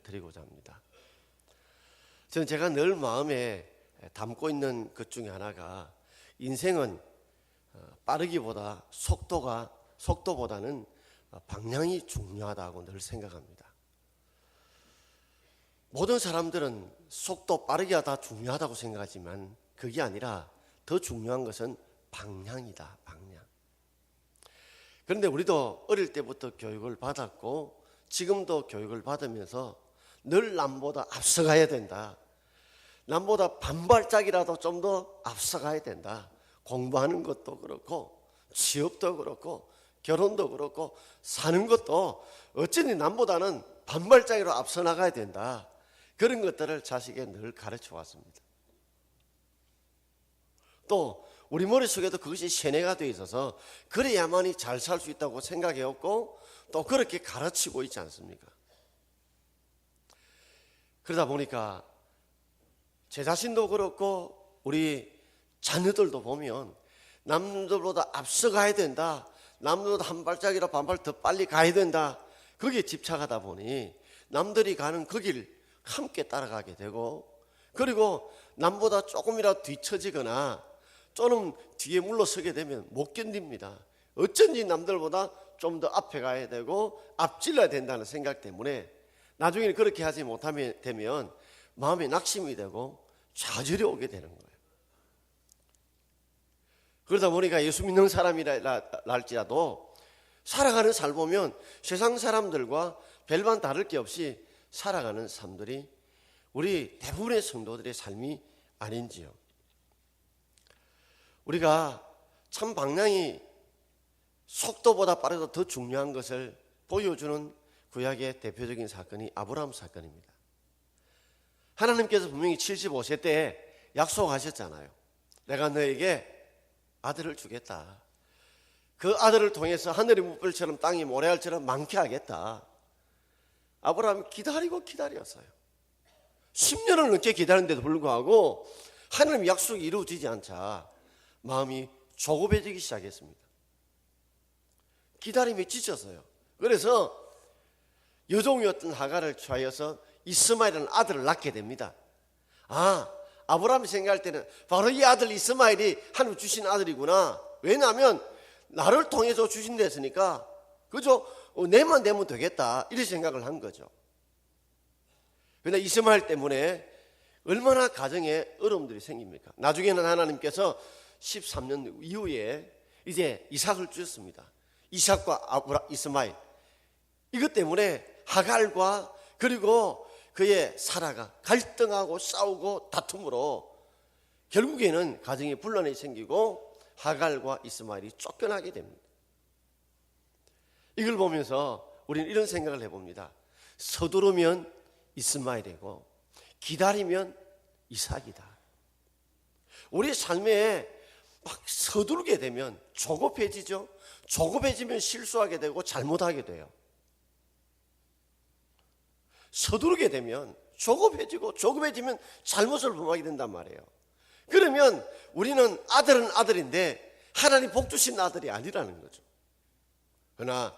드리고자 합니다. 저는 제가 늘 마음에 담고 있는 것 중에 하나가 인생은 빠르기보다 속도보다는 방향이 중요하다고 늘 생각합니다. 모든 사람들은 속도 빠르게 하다 중요하다고 생각하지만 그게 아니라 더 중요한 것은 방향이다. 방향. 그런데 우리도 어릴 때부터 교육을 받았고 지금도 교육을 받으면서 늘 남보다 앞서가야 된다. 남보다 반발짝이라도 좀 더 앞서가야 된다. 공부하는 것도 그렇고 취업도 그렇고 결혼도 그렇고 사는 것도 어쩌니 남보다는 반발짝이로 앞서 나가야 된다. 그런 것들을 자식에게 늘 가르쳐 왔습니다. 또 우리 머릿속에도 그것이 세뇌가 되어 있어서 그래야만이 잘 살 수 있다고 생각해왔고 또 그렇게 가르치고 있지 않습니까? 그러다 보니까 제 자신도 그렇고 우리 자녀들도 보면 남들보다 앞서가야 된다. 남들보다 한 발짝이라 반발 더 빨리 가야 된다. 거기에 집착하다 보니 남들이 가는 그 길 함께 따라가게 되고 그리고 남보다 조금이라도 뒤처지거나 또는 뒤에 물러서게 되면 못 견딥니다. 어쩐지 남들보다 좀 더 앞에 가야 되고 앞질러야 된다는 생각 때문에 나중에는 그렇게 하지 못하면 되면 마음에 낙심이 되고 좌절이 오게 되는 거예요. 그러다 보니까 예수 믿는 사람이랄지라도 살아가는 삶 보면 세상 사람들과 별반 다를 게 없이 살아가는 삶들이 우리 대부분의 성도들의 삶이 아닌지요. 우리가 참 방향이 속도보다 빠르다 더 중요한 것을 보여주는 구약의 대표적인 사건이 아브라함 사건입니다. 하나님께서 분명히 75세 때 약속하셨잖아요. 내가 너에게 아들을 주겠다. 그 아들을 통해서 하늘의 물결처럼 땅이 모래알처럼 많게 하겠다. 아브라함이 기다렸어요. 10년을 넘게 기다렸는데도 불구하고 하나님의 약속이 이루어지지 않자 마음이 조급해지기 시작했습니다. 기다림에 지쳤어요. 그래서 여종이었던 하갈을 취하여서 이스마엘이라는 아들을 낳게 됩니다. 아브라함이 생각할 때는 바로 이 아들 이스마엘이 하나님 주신 아들이구나. 왜냐하면 나를 통해서 주신다 했으니까 그저 내만 되면 되겠다 이런 생각을 한 거죠. 그런데 이스마엘 때문에 얼마나 가정에 어려움들이 생깁니까? 나중에는 하나님께서 13년 이후에 이제 이삭을 주셨습니다. 이삭과 이스마엘. 이것 때문에 하갈과 그리고 그의 사라가 갈등하고 싸우고 다툼으로 결국에는 가정에 분란이 생기고 하갈과 이스마엘이 쫓겨나게 됩니다. 이걸 보면서 우리는 이런 생각을 해봅니다. 서두르면 이스마엘이고 기다리면 이삭이다. 우리 삶에 막 서두르게 되면 조급해지죠. 조급해지면 실수하게 되고 잘못하게 돼요. 서두르게 되면 조급해지면 잘못을 범하게 된단 말이에요. 그러면 우리는 아들은 아들인데 하나님 복 주신 아들이 아니라는 거죠. 그러나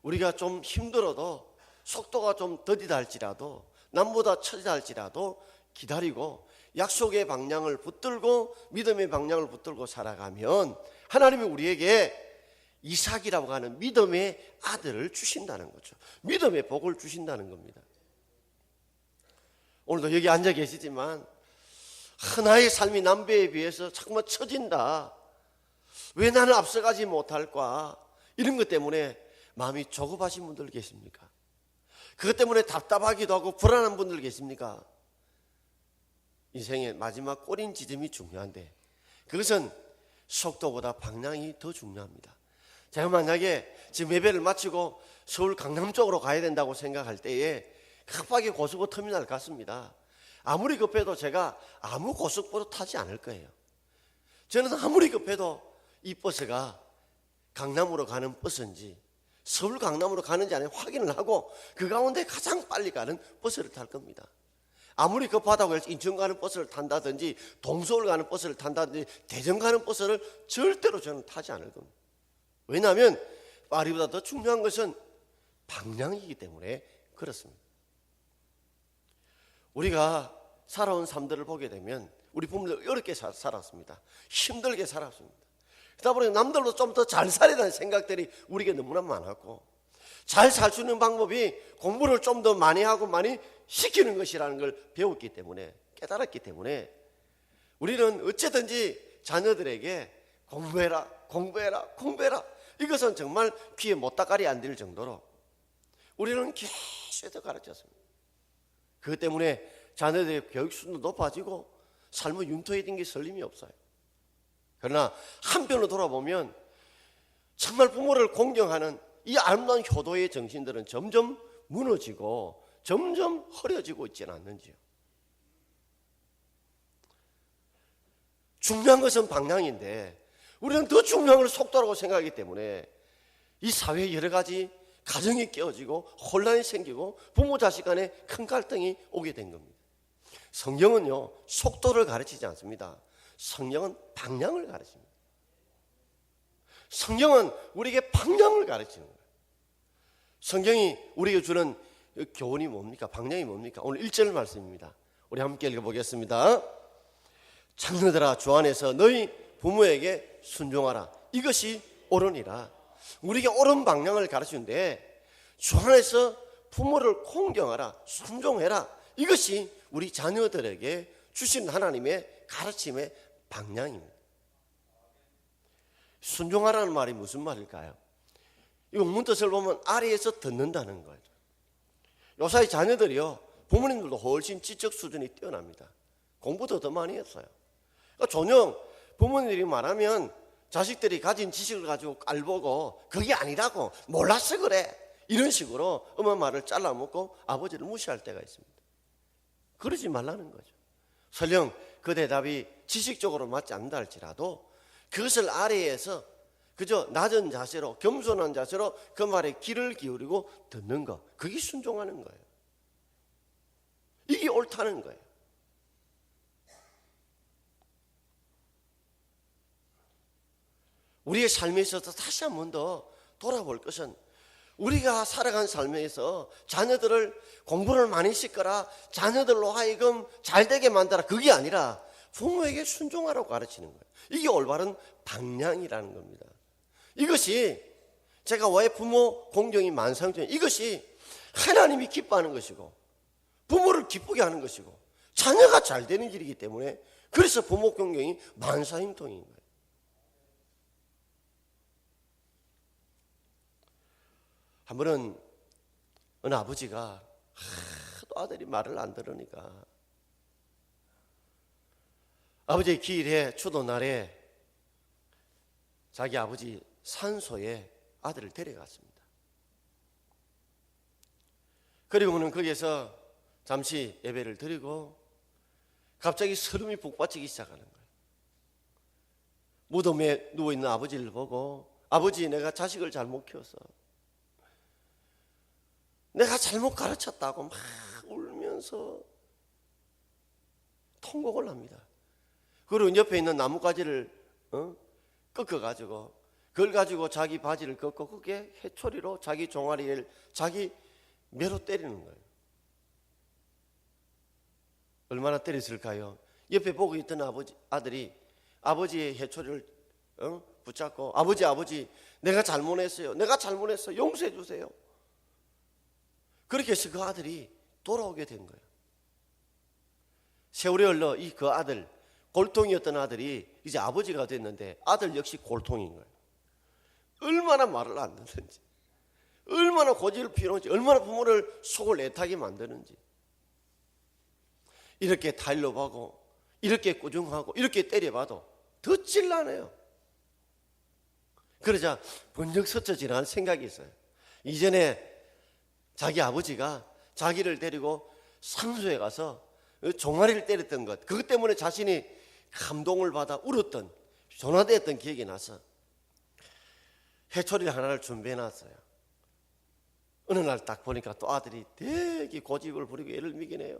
우리가 좀 힘들어도 속도가 좀 더디다 할지라도 남보다 처지다 할지라도 기다리고 약속의 방향을 붙들고 믿음의 방향을 붙들고 살아가면 하나님이 우리에게 이삭이라고 하는 믿음의 아들을 주신다는 거죠. 믿음의 복을 주신다는 겁니다. 오늘도 여기 앉아 계시지만 하나의 삶이 남배에 비해서 자꾸만 처진다. 왜 나는 앞서가지 못할까? 이런 것 때문에 마음이 조급하신 분들 계십니까? 그것 때문에 답답하기도 하고 불안한 분들 계십니까? 인생의 마지막 꼬린 지점이 중요한데 그것은 속도보다 방향이 더 중요합니다. 제가 만약에 지금 예배를 마치고 서울 강남 쪽으로 가야 된다고 생각할 때에 급하게 고속버스 터미널 갔습니다. 아무리 급해도 제가 아무 고속버스 타지 않을 거예요. 저는 아무리 급해도 이 버스가 강남으로 가는 버스인지 서울 강남으로 가는지 아닌지 확인을 하고 그 가운데 가장 빨리 가는 버스를 탈 겁니다. 아무리 급하다고 해서 인천 가는 버스를 탄다든지 동서울 가는 버스를 탄다든지 대전 가는 버스를 절대로 저는 타지 않을 겁니다. 왜냐하면 파리보다 더 중요한 것은 방향이기 때문에 그렇습니다. 우리가 살아온 삶들을 보게 되면 우리 부모들 어렵게 살았습니다. 힘들게 살았습니다. 그러다 보니 남들로 좀 더 잘 살아라는 생각들이 우리에게 너무나 많았고, 잘 살 수 있는 방법이 공부를 좀 더 많이 하고 많이 시키는 것이라는 걸 배웠기 때문에, 깨달았기 때문에 우리는 어쨌든지 자녀들에게 공부해라, 공부해라, 공부해라, 이것은 정말 귀에 못다깔이 안 들 정도로 우리는 계속 가르쳤습니다. 그것 때문에 자녀들의 교육 수준도 높아지고 삶의 융통이 된 게 설림이 없어요. 그러나 한편으로 돌아보면 정말 부모를 공경하는 이 아름다운 효도의 정신들은 점점 무너지고 점점 흐려지고 있지는 않는지요. 중요한 것은 방향인데 우리는 더 중요한 걸 속도라고 생각하기 때문에 이 사회에 여러 가지 가정이 깨어지고 혼란이 생기고 부모 자식 간에 큰 갈등이 오게 된 겁니다. 성경은요, 속도를 가르치지 않습니다. 성경은 방향을 가르칩니다. 성경은 우리에게 방향을 가르치는 거예요. 성경이 우리에게 주는 교훈이 뭡니까? 방향이 뭡니까? 오늘 1절 말씀입니다. 우리 함께 읽어보겠습니다. 자녀들아, 주 안에서 너희 부모에게 순종하라. 이것이 옳으니라. 우리에게 옳은 방향을 가르치는데 주 안에서 부모를 공경하라, 순종해라. 이것이 우리 자녀들에게 주신 하나님의 가르침의 방향입니다. 순종하라는 말이 무슨 말일까요? 이 원문뜻을 보면 아래에서 듣는다는 거예요. 요사이 자녀들이요, 부모님들도 훨씬 지적 수준이 뛰어납니다. 공부도 더 많이 했어요. 그러니까 전혀 부모님들이 말하면 자식들이 가진 지식을 가지고 깔보고 그게 아니라고, 몰라서 그래, 이런 식으로 엄마 말을 잘라먹고 아버지를 무시할 때가 있습니다. 그러지 말라는 거죠. 설령 그 대답이 지식적으로 맞지 않는다 할지라도 그것을 아래에서 그저 낮은 자세로, 겸손한 자세로 그 말에 귀를 기울이고 듣는 것, 그게 순종하는 거예요. 이게 옳다는 거예요. 우리의 삶에 있어서 다시 한 번 더 돌아볼 것은, 우리가 살아간 삶에서 자녀들을 공부를 많이 시켜라, 자녀들로 하여금 잘되게 만들어라, 그게 아니라 부모에게 순종하라고 가르치는 거예요. 이게 올바른 방향이라는 겁니다. 이것이 제가 왜 부모 공경이 만상중, 이것이 하나님이 기뻐하는 것이고 부모를 기쁘게 하는 것이고 자녀가 잘 되는 길이기 때문에, 그래서 부모 공경이 만사형통인 거예요. 한 번은 어느 아버지가 하도 아들이 말을 안 들으니까 아버지의 기일에 추도 날에 자기 아버지 산소에 아들을 데려갔습니다. 그리고는 거기에서 잠시 예배를 드리고 갑자기 설움이 북받치기 시작하는 거예요. 무덤에 누워있는 아버지를 보고, 아버지, 내가 자식을 잘못 키웠어, 내가 잘못 가르쳤다고 막 울면서 통곡을 합니다. 그리고 옆에 있는 나뭇가지를 꺾어가지고 그걸 가지고 자기 바지를 꺾고 그게 해초리로 자기 종아리를 자기 매로 때리는 거예요. 얼마나 때렸을까요? 옆에 보고 있던 아들이 아버지의 해초리를 붙잡고, 아버지, 내가 잘못했어요, 내가 잘못했어요, 용서해 주세요. 그렇게 해서 그 아들이 돌아오게 된 거예요. 세월이 흘러 그 아들, 골통이었던 아들이 이제 아버지가 됐는데 아들 역시 골통인 거예요. 얼마나 말을 안 듣는지, 얼마나 고집을 피우는지, 얼마나 부모를 속을 애타게 만드는지. 이렇게 타일러하고 이렇게 꾸중하고 이렇게 때려봐도 듣질라네요. 그러자 번쩍 스쳐지라는 생각이 있어요. 이전에 자기 아버지가 자기를 데리고 상소에 가서 종아리를 때렸던 것, 그것 때문에 자신이 감동을 받아 울었던, 전화되었던 기억이 나서 해초리 하나를 준비해놨어요. 어느 날 딱 보니까 또 아들이 되게 고집을 부리고 애를 미기네요.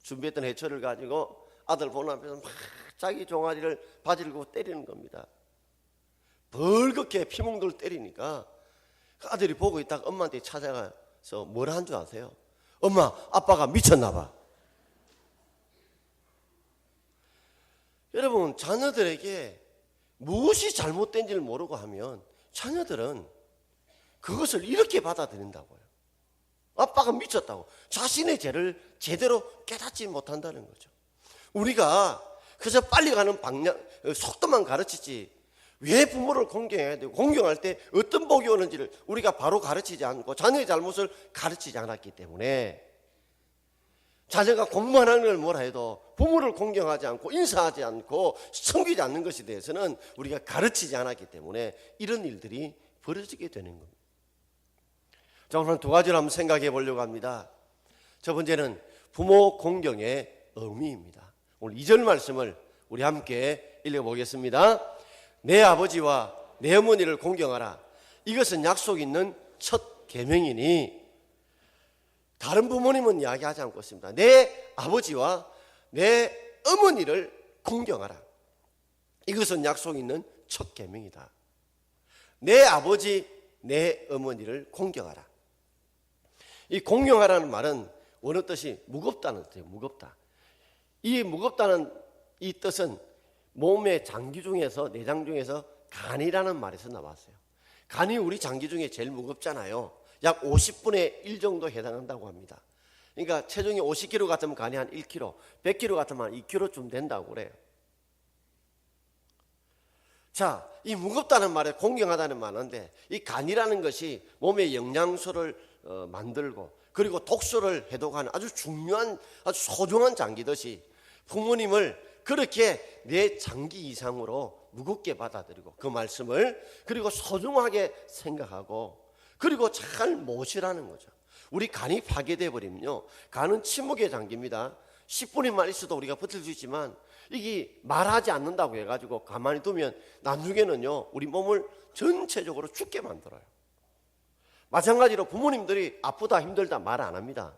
준비했던 해초리를 가지고 아들 보는 앞에서 막 자기 종아리를 바지르고 때리는 겁니다. 벌겋게 피멍들 때리니까 그 아들이 보고 있다가 엄마한테 찾아가서 뭐라 한 줄 아세요? 엄마, 아빠가 미쳤나 봐. 여러분, 자녀들에게 무엇이 잘못된지를 모르고 하면 자녀들은 그것을 이렇게 받아들인다고요. 아빠가 미쳤다고. 자신의 죄를 제대로 깨닫지 못한다는 거죠. 우리가 그래서 빨리 가는 방향, 속도만 가르치지 왜 부모를 공경해야 되고 공경할 때 어떤 복이 오는지를 우리가 바로 가르치지 않고 자녀의 잘못을 가르치지 않았기 때문에 자녀가 공부만 하는 걸 뭐라 해도 부모를 공경하지 않고 인사하지 않고 섬기지 않는 것에 대해서는 우리가 가르치지 않았기 때문에 이런 일들이 벌어지게 되는 겁니다. 자, 오늘 두 가지를 한번 생각해 보려고 합니다. 첫 번째는 부모 공경의 의미입니다. 오늘 2절 말씀을 우리 함께 읽어보겠습니다. 내 아버지와 내 어머니를 공경하라. 이것은 약속 있는 첫 계명이니. 다른 부모님은 이야기하지 않고 있습니다. 내 아버지와 내 어머니를 공경하라. 이것은 약속 있는 첫 계명이다. 내 아버지, 내 어머니를 공경하라. 이 공경하라는 말은 원어 뜻이 무겁다는 뜻이에요. 무겁다. 이 무겁다는 이 뜻은 몸의 장기 중에서, 내장 중에서 간이라는 말에서 나왔어요. 간이 우리 장기 중에 제일 무겁잖아요. 약 50분의 1 정도 해당한다고 합니다. 그러니까 체중이 50kg 같으면 간이 한 1kg, 100kg 같으면 한 2kg쯤 된다고 그래요. 자, 이 무겁다는 말에 공경하다는 말인데 이 간이라는 것이 몸에 영양소를 만들고 그리고 독소를 해독하는 아주 중요한, 아주 소중한 장기듯이 부모님을 그렇게 내 장기 이상으로 무겁게 받아들이고 그 말씀을 그리고 소중하게 생각하고 그리고 잘 모시라는 거죠. 우리 간이 파괴돼 버리면요, 간은 침묵의 장기입니다. 10분만 있어도 우리가 버틸 수 있지만 이게 말하지 않는다고 해가지고 가만히 두면 나중에는요 우리 몸을 전체적으로 죽게 만들어요. 마찬가지로 부모님들이 아프다 힘들다 말 안 합니다.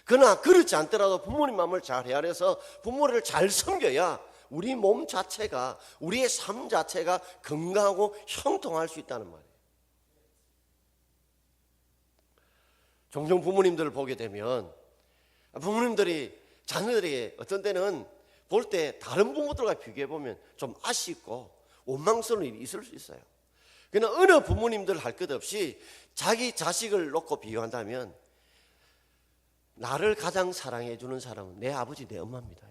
그러나 그렇지 않더라도 부모님 마음을 잘 헤아려서 부모를 잘 섬겨야 우리 몸 자체가, 우리의 삶 자체가 건강하고 형통할 수 있다는 말이에요. 종종 부모님들을 보게 되면 부모님들이 자녀들에게 어떤 때는 볼 때 다른 부모들과 비교해 보면 좀 아쉽고 원망스러운 일이 있을 수 있어요. 그러나 어느 부모님들 할 것 없이 자기 자식을 놓고 비교한다면 나를 가장 사랑해 주는 사람은 내 아버지, 내 엄마입니다.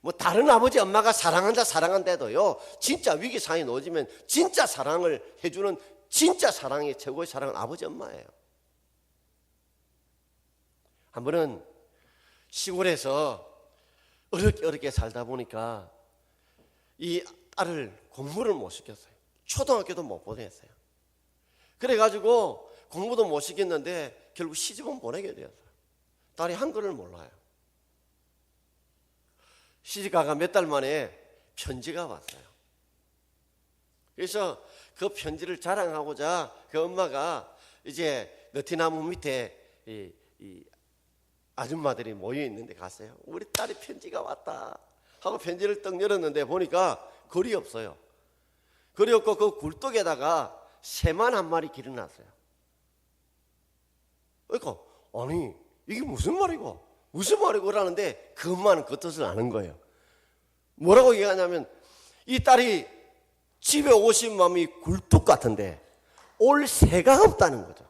뭐 다른 아버지, 엄마가 사랑한다도요, 진짜 위기 상황에 놓여지면 진짜 사랑을 해주는 진짜 사랑의 최고의 사랑은 아버지, 엄마예요. 한 번은 시골에서 어렵게 살다 보니까 이 딸을 공부를 못 시켰어요. 초등학교도 못 보냈어요. 그래가지고 공부도 못 시켰는데 결국 시집은 보내게 되었어요. 딸이 한글을 몰라요. 시집가가 몇 달 만에 편지가 왔어요. 그래서 그 편지를 자랑하고자 그 엄마가 이제 너티나무 밑에 이 아줌마들이 모여 있는데 갔어요. 우리 딸이 편지가 왔다 하고 편지를 떡 열었는데 보니까 글이 없어요. 글이 없고 그 굴뚝에다가 새만 한 마리 기르놨어요. 그러니까 아니 이게 무슨 말이고 그러는데 그 엄마는 그 뜻을 아는 거예요. 뭐라고 얘기하냐면 이 딸이 집에 오신 마음이 굴뚝 같은데 올 새가 없다는 거죠.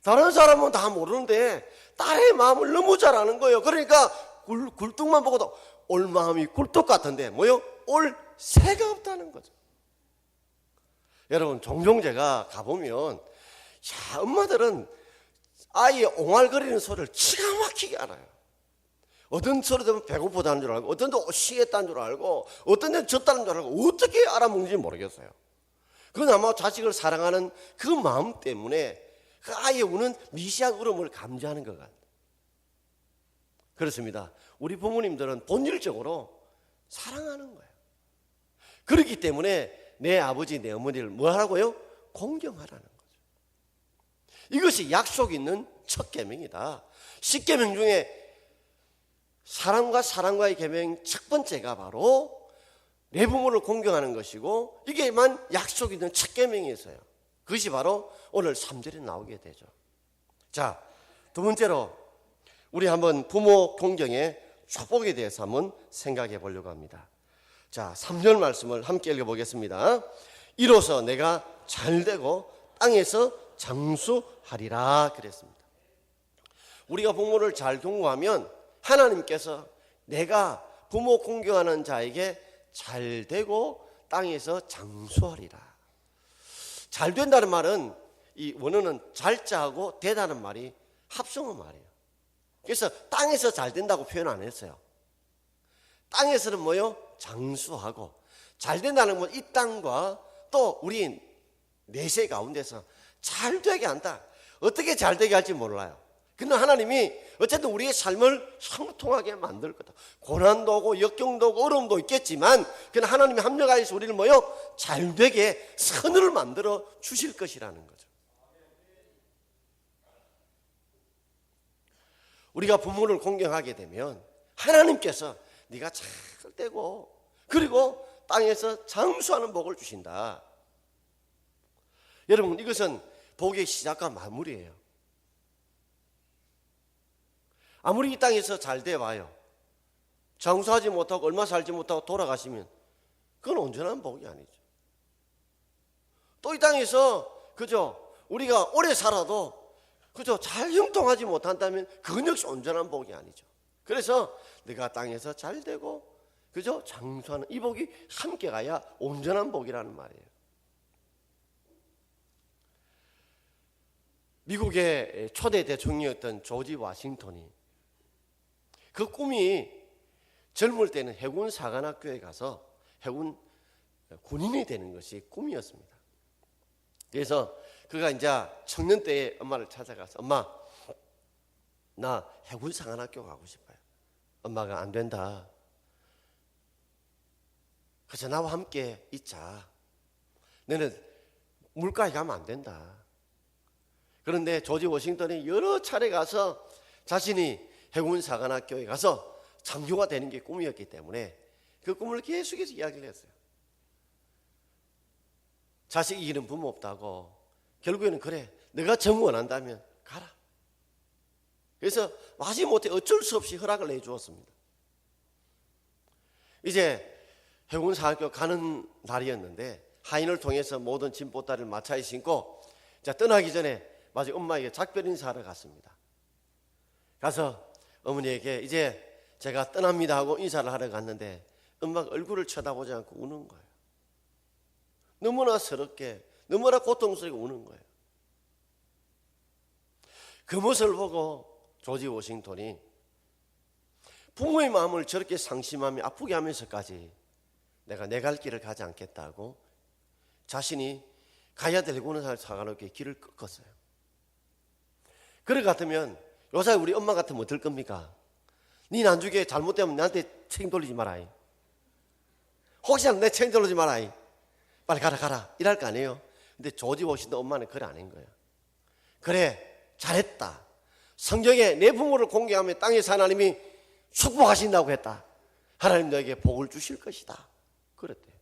다른 사람은 다 모르는데 딸의 마음을 너무 잘 아는 거예요. 그러니까 굴뚝만 보고도 올 마음이 굴뚝 같은데 뭐요? 올 새가 없다는 거죠. 여러분, 종종 제가 가보면 엄마들은 아이의 옹알거리는 소리를 기가 막히게 알아요. 어떤 소리 들으면 배고프다는 줄 알고 어떤 데 쉬겠다는 줄 알고 어떤 데는 졌다는 줄 알고 어떻게 알아먹는지 모르겠어요. 그건 아마 자식을 사랑하는 그 마음 때문에 그 아이의 우는 미시한 울음을 감지하는 것 같아요. 그렇습니다. 우리 부모님들은 본질적으로 사랑하는 거예요. 그렇기 때문에 내 아버지, 내 어머니를 뭐 하라고요? 공경하라는 거죠. 이것이 약속 있는 첫 계명이다. 10계명 중에 사랑과 사랑과의 계명 첫 번째가 바로 내 부모를 공경하는 것이고 이게만 약속 있는 첫 계명이었어요. 그것이 바로 오늘 3절에 나오게 되죠. 자, 두 번째로 우리 한번 부모 공경의 축복에 대해서 한번 생각해 보려고 합니다. 자, 3절 말씀을 함께 읽어보겠습니다. 이로써 내가 잘되고 땅에서 장수하리라 그랬습니다. 우리가 부모를 잘 경고하면 하나님께서 내가 부모 공경하는 자에게 잘되고 땅에서 장수하리라. 잘 된다는 말은 이 원어는 잘자하고 되다는 말이 합성어 말이에요. 그래서 땅에서 잘 된다고 표현 안 했어요. 땅에서는 뭐요? 장수하고 잘 된다는 건 이 땅과 또 우리 내세 가운데서 잘 되게 한다. 어떻게 잘 되게 할지 몰라요. 근데 하나님이 어쨌든 우리의 삶을 형통하게 만들 거다. 고난도 오고 역경도 오고 어려움도 있겠지만 그냥 하나님이 합력하여서 우리를 뭐요? 잘 되게 선을 만들어 주실 것이라는 거죠. 우리가 부모를 공경하게 되면 하나님께서 네가 잘 되고 그리고 땅에서 장수하는 복을 주신다. 여러분, 이것은 복의 시작과 마무리예요. 아무리 이 땅에서 잘 돼봐요, 장수하지 못하고 얼마 살지 못하고 돌아가시면 그건 온전한 복이 아니죠. 또 이 땅에서 그저 우리가 오래 살아도 그저 잘 형통하지 못한다면 그건 역시 온전한 복이 아니죠. 그래서 내가 땅에서 잘 되고 그저 장수하는 이 복이 함께 가야 온전한 복이라는 말이에요. 미국의 초대 대통령이었던 조지 워싱턴이 그 꿈이 젊을 때는 해군 사관학교에 가서 해군 군인이 되는 것이 꿈이었습니다. 그래서 그가 이제 청년 때에 엄마를 찾아가서 엄마, 나 해군 사관학교 가고 싶어요. 엄마가 안 된다. 그래서 나와 함께 있자. 너는 물가에 가면 안 된다. 그런데 조지 워싱턴이 여러 차례 가서 자신이 해군 사관학교에 가서 장교가 되는 게 꿈이었기 때문에 그 꿈을 계속해서 이야기를 했어요. 자식 이기는 부모 없다고. 결국에는 그래, 내가 정 원한다면 가라. 그래서 마지못해 어쩔 수 없이 허락을 내주었습니다. 이제 해군 사관학교 가는 날이었는데 하인을 통해서 모든 짐 보따리를 마차에 싣고 자 떠나기 전에 마치 엄마에게 작별 인사하러 갔습니다. 가서 어머니에게 이제 제가 떠납니다 하고 인사를 하러 갔는데 엄마가 얼굴을 쳐다보지 않고 우는 거예요. 너무나 서럽게, 너무나 고통스럽게 우는 거예요. 그 모습을 보고 조지 워싱턴이 부모의 마음을 저렇게 상심하며 아프게 하면서까지 내가 내 갈 길을 가지 않겠다고 자신이 가야 될 해군 사관학교에 길을 꺾었어요. 그럴 것 같으면 요새 우리 엄마 같으면 어떨 겁니까? 네 나중에 잘못되면 나한테 책임 돌리지 마라. 혹시나 내 책임 돌리지 마라. 빨리 가라 이럴 거 아니에요. 근데 조지 워싱턴 엄마는 그래 안 한 거예요. 그래, 잘했다. 성경에 내 부모를 공경하며 땅에서 하나님이 축복하신다고 했다. 하나님 너에게 복을 주실 것이다. 그랬대요.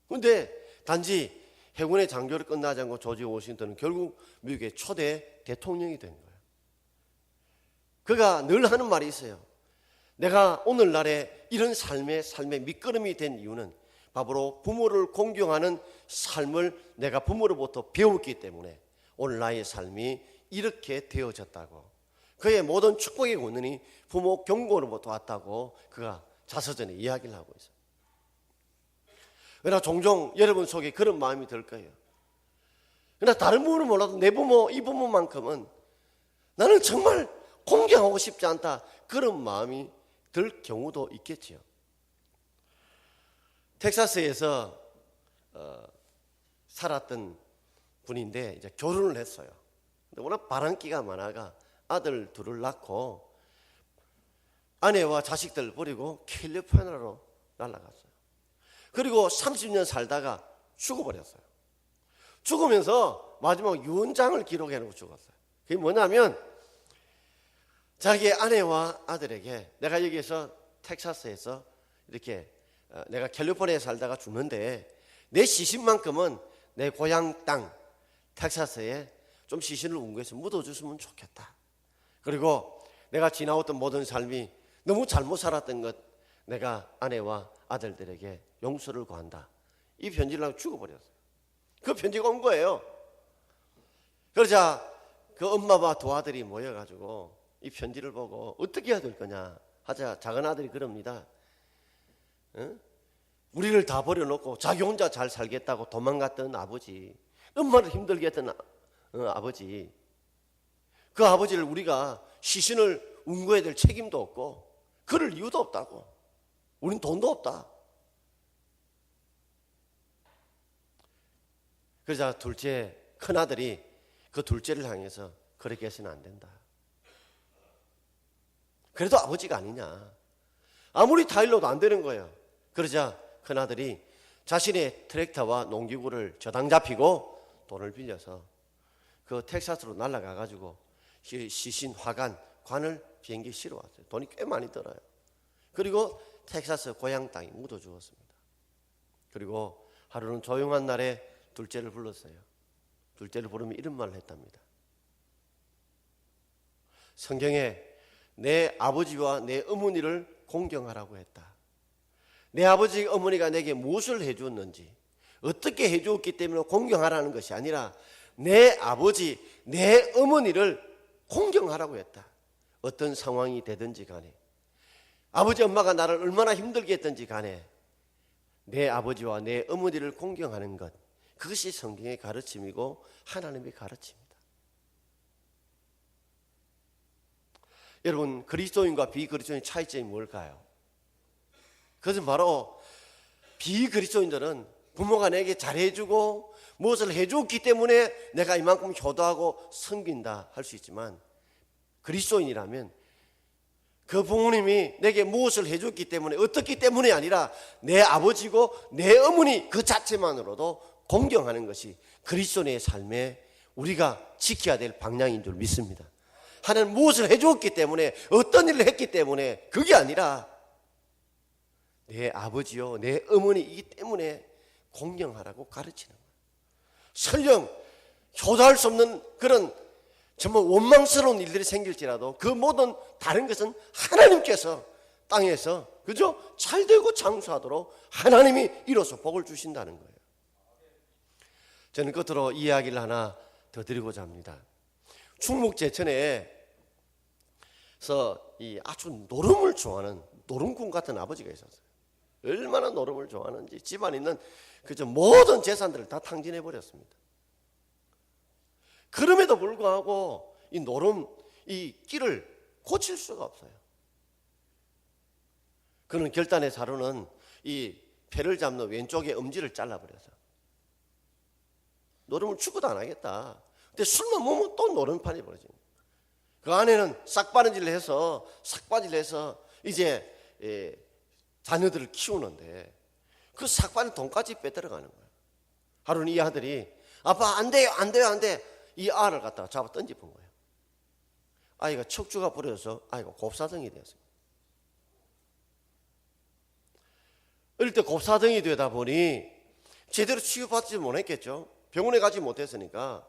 그런데 단지 해군의 장교를 끝나지 않고 조지 워싱턴은 결국 미국의 초대 대통령이 된 거예요. 그가 늘 하는 말이 있어요. 내가 오늘날에 이런 삶의 밑거름이 된 이유는 바로 부모를 공경하는 삶을 내가 부모로부터 배웠기 때문에 오늘 나의 삶이 이렇게 되어졌다고. 그의 모든 축복의 원인이 부모 경고로부터 왔다고 그가 자서전에 이야기를 하고 있어요. 그러나 종종 여러분 속에 그런 마음이 들 거예요. 그러나 다른 부모는 몰라도 내 부모, 이 부모만큼은 나는 정말 공경하고 싶지 않다. 그런 마음이 들 경우도 있겠지요. 텍사스에서 살았던 분인데 이제 결혼을 했어요. 근데 워낙 바람기가 많아가 아들 둘을 낳고 아내와 자식들 버리고 캘리포니아로 날아갔어요. 그리고 30년 살다가 죽어버렸어요. 죽으면서 마지막 유언장을 기록해놓고 죽었어요. 그게 뭐냐면 자기 아내와 아들에게 내가 여기에서 텍사스에서 이렇게 내가 캘리포니아에 살다가 죽는데 내 시신만큼은 내 고향 땅 텍사스에 좀 시신을 운구해서 묻어줬으면 좋겠다. 그리고 내가 지나왔던 모든 삶이 너무 잘못 살았던 것, 내가 아내와 아들들에게 용서를 구한다. 이 편지를 하고 죽어버렸어요. 그 편지가 온 거예요. 그러자 그 엄마와 두 아들이 모여가지고 이 편지를 보고 어떻게 해야 될 거냐 하자 작은 아들이 그럽니다. 응? 우리를 다 버려놓고 자기 혼자 잘 살겠다고 도망갔던 아버지, 엄마를 힘들게 했던 아버지, 그 아버지를 우리가 시신을 운구해야 될 책임도 없고 그럴 이유도 없다고. 우린 돈도 없다. 그러자 둘째 큰아들이 그 둘째를 향해서 그렇게 해서는 안 된다. 그래도 아버지가 아니냐. 아무리 타일러도 안 되는 거예요. 그러자 큰아들이 자신의 트랙터와 농기구를 저당 잡히고 돈을 빌려서 그 텍사스로 날아가가지고 시신 화관, 관을 비행기에 실어 왔어요. 돈이 꽤 많이 들어요. 그리고 텍사스 고향 땅에 묻어 주었습니다. 그리고 하루는 조용한 날에 둘째를 불렀어요. 둘째를 부르면 이런 말을 했답니다. 성경에 내 아버지와 내 어머니를 공경하라고 했다. 내 아버지 어머니가 내게 무엇을 해주었는지, 어떻게 해주었기 때문에 공경하라는 것이 아니라 내 아버지, 내 어머니를 공경하라고 했다. 어떤 상황이 되든지 간에, 아버지 엄마가 나를 얼마나 힘들게 했든지 간에 내 아버지와 내 어머니를 공경하는 것, 그것이 성경의 가르침이고 하나님의 가르침입니다. 여러분, 그리스도인과 비그리스도인의 차이점이 뭘까요? 그것은 바로 비그리스도인들은 부모가 내게 잘해주고 무엇을 해줬기 때문에 내가 이만큼 효도하고 섬긴다 할 수 있지만, 그리스도인이라면 그 부모님이 내게 무엇을 해줬기 때문에, 어떻기 때문에 아니라 내 아버지고 내 어머니 그 자체만으로도 공경하는 것이 그리스도인의 삶에 우리가 지켜야 될 방향인 줄 믿습니다. 하나님 무엇을 해줬기 때문에, 어떤 일을 했기 때문에, 그게 아니라 내 아버지요 내 어머니이기 때문에 공경하라고 가르치는 거예요. 설령 효도할 수 없는 그런 정말 원망스러운 일들이 생길지라도 그 모든 다른 것은 하나님께서 땅에서 그죠? 잘되고 장수하도록 하나님이 이로써 복을 주신다는 거예요. 저는 끝으로 이야기를 하나 더 드리고자 합니다. 충북제천에서 이 아주 노름을 좋아하는 노름꾼 같은 아버지가 있었어요. 얼마나 노름을 좋아하는지 집안에 있는 그저 모든 재산들을 다 탕진해 버렸습니다. 그럼에도 불구하고 이 노름, 이 끼를 고칠 수가 없어요. 그는 결단의 사루는 이 패를 잡는 왼쪽에 엄지를 잘라버려서 노름을 죽어도 안 하겠다. 근데 술만 먹으면 또 노름판이 벌어집니다. 그 안에는 싹바느질을 해서 이제 자녀들을 키우는데 그 싹바늘 돈까지 빼들어가는 거예요. 하루는 이 아들이 아빠 안 돼요. 이 알을 갖다가 잡아 던져본 거예요. 아이가 척추가 부러져서 아이가 곱사등이 되었어요. 어릴 때 곱사등이 되다 보니 제대로 치유받지 못했겠죠. 병원에 가지 못했으니까,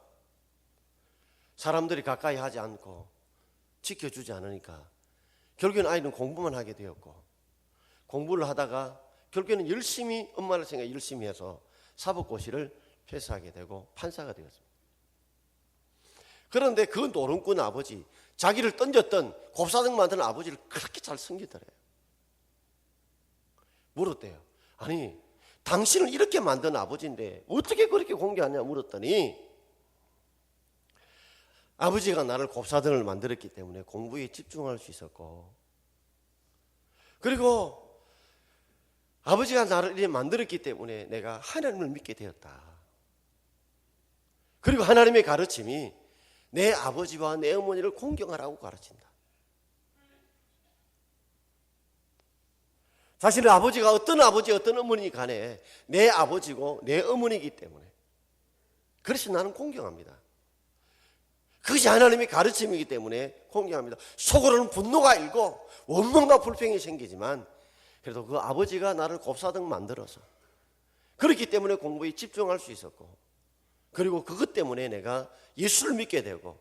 사람들이 가까이 하지 않고 지켜주지 않으니까 결국에는 아이는 공부만 하게 되었고, 공부를 하다가 결국에는 열심히 엄마를 생각 열심히 해서 사법고시를 패스하게 되고 판사가 되었습니다. 그런데 그 노름꾼 아버지, 자기를 던졌던 곱사등 만드는 아버지를 그렇게 잘 섬기더래요. 물었대요. 아니, 당신을 이렇게 만든 아버지인데 어떻게 그렇게 공개하냐 물었더니, 아버지가 나를 곱사등을 만들었기 때문에 공부에 집중할 수 있었고, 그리고 아버지가 나를 이렇게 만들었기 때문에 내가 하나님을 믿게 되었다. 그리고 하나님의 가르침이 내 아버지와 내 어머니를 공경하라고 가르친다. 자신의 아버지가 어떤 아버지 어떤 어머니 간에 내 아버지고 내 어머니이기 때문에 그래서 나는 공경합니다. 그것이 하나님의 가르침이기 때문에 공경합니다. 속으로는 분노가 일고 원망과 불평이 생기지만 그래도 그 아버지가 나를 곱사등 만들어서 그렇기 때문에 공부에 집중할 수 있었고, 그리고 그것 때문에 내가 예수를 믿게 되고,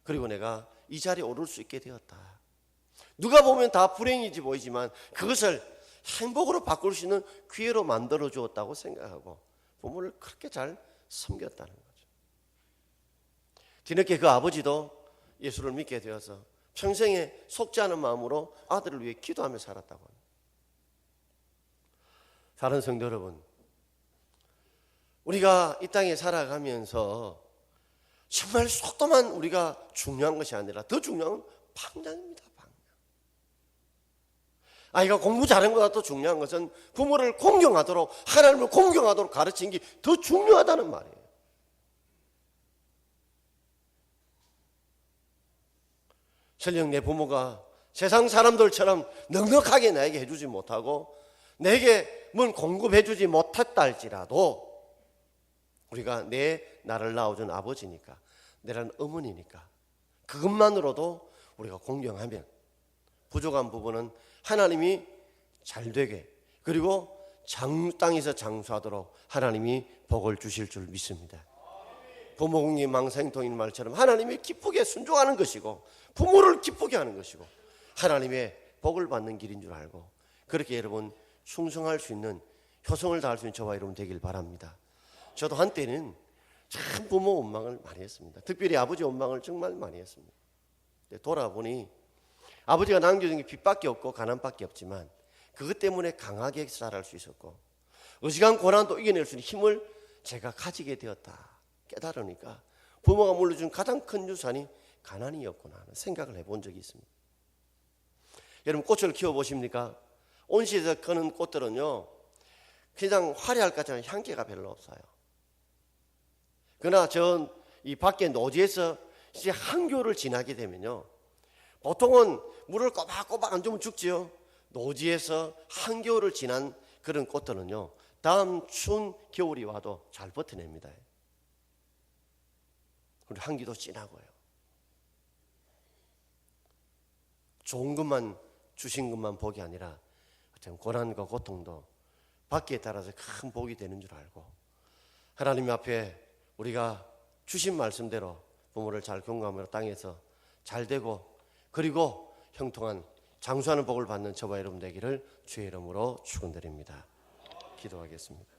그리고 내가 이 자리에 오를 수 있게 되었다. 누가 보면 다 불행이지 보이지만 그것을 행복으로 바꿀 수 있는 기회로 만들어 주었다고 생각하고 부모를 그렇게 잘 섬겼다는 거죠. 뒤늦게 그 아버지도 예수를 믿게 되어서 평생에 속지 않은 마음으로 아들을 위해 기도하며 살았다고 합니다. 사랑하는 성도 여러분, 우리가 이 땅에 살아가면서 정말 속도만 우리가 중요한 것이 아니라 더 중요한 건 방향입니다. 방향. 아이가 공부 잘한 것보다 더 중요한 것은 부모를 공경하도록, 하나님을 공경하도록 가르치는 게 더 중요하다는 말이에요. 설령 내 부모가 세상 사람들처럼 넉넉하게 나에게 해주지 못하고 내게 뭘 공급해주지 못했다 할지라도 우리가 나를 낳아준 아버지니까, 내라는 어머니니까 그것만으로도 우리가 공경하면 부족한 부분은 하나님이 잘되게, 그리고 땅에서 장수하도록 하나님이 복을 주실 줄 믿습니다. 부모 공경이 망상통인 말처럼 하나님이 기쁘게 순종하는 것이고 부모를 기쁘게 하는 것이고 하나님의 복을 받는 길인 줄 알고 그렇게 여러분 충성할 수 있는, 효성을 다할 수 있는 저와 여러분 되길 바랍니다. 저도 한때는 참 부모 원망을 많이 했습니다. 특별히 아버지 원망을 정말 많이 했습니다. 돌아보니 아버지가 남겨준 게 빚밖에 없고 가난밖에 없지만 그것 때문에 강하게 살아갈 수 있었고 어지간한 고난도 이겨낼 수 있는 힘을 제가 가지게 되었다 깨달으니까 부모가 물려준 가장 큰 유산이 가난이었구나 하는 생각을 해본 적이 있습니다. 여러분 꽃을 키워보십니까? 온실에서 크는 꽃들은요 그냥 화려할 것 같지만 향기가 별로 없어요. 그러나 이 밖에 노지에서 이제 한겨울을 지나게 되면요 보통은 물을 꼬박꼬박 안 주면 죽지요. 노지에서 한겨울을 지난 그런 꽃들은요 다음 추운 겨울이 와도 잘 버텨냅니다. 그리고 향기도 진하고요. 좋은 것만 주신 것만 복이 아니라 어떤 고난과 고통도 받기에 따라서 큰 복이 되는 줄 알고 하나님 앞에 우리가 주신 말씀대로 부모를 잘 경감하며 땅에서 잘 되고 그리고 형통한 장수하는 복을 받는 저와 여러분 되기를 주의 이름으로 축원드립니다. 기도하겠습니다.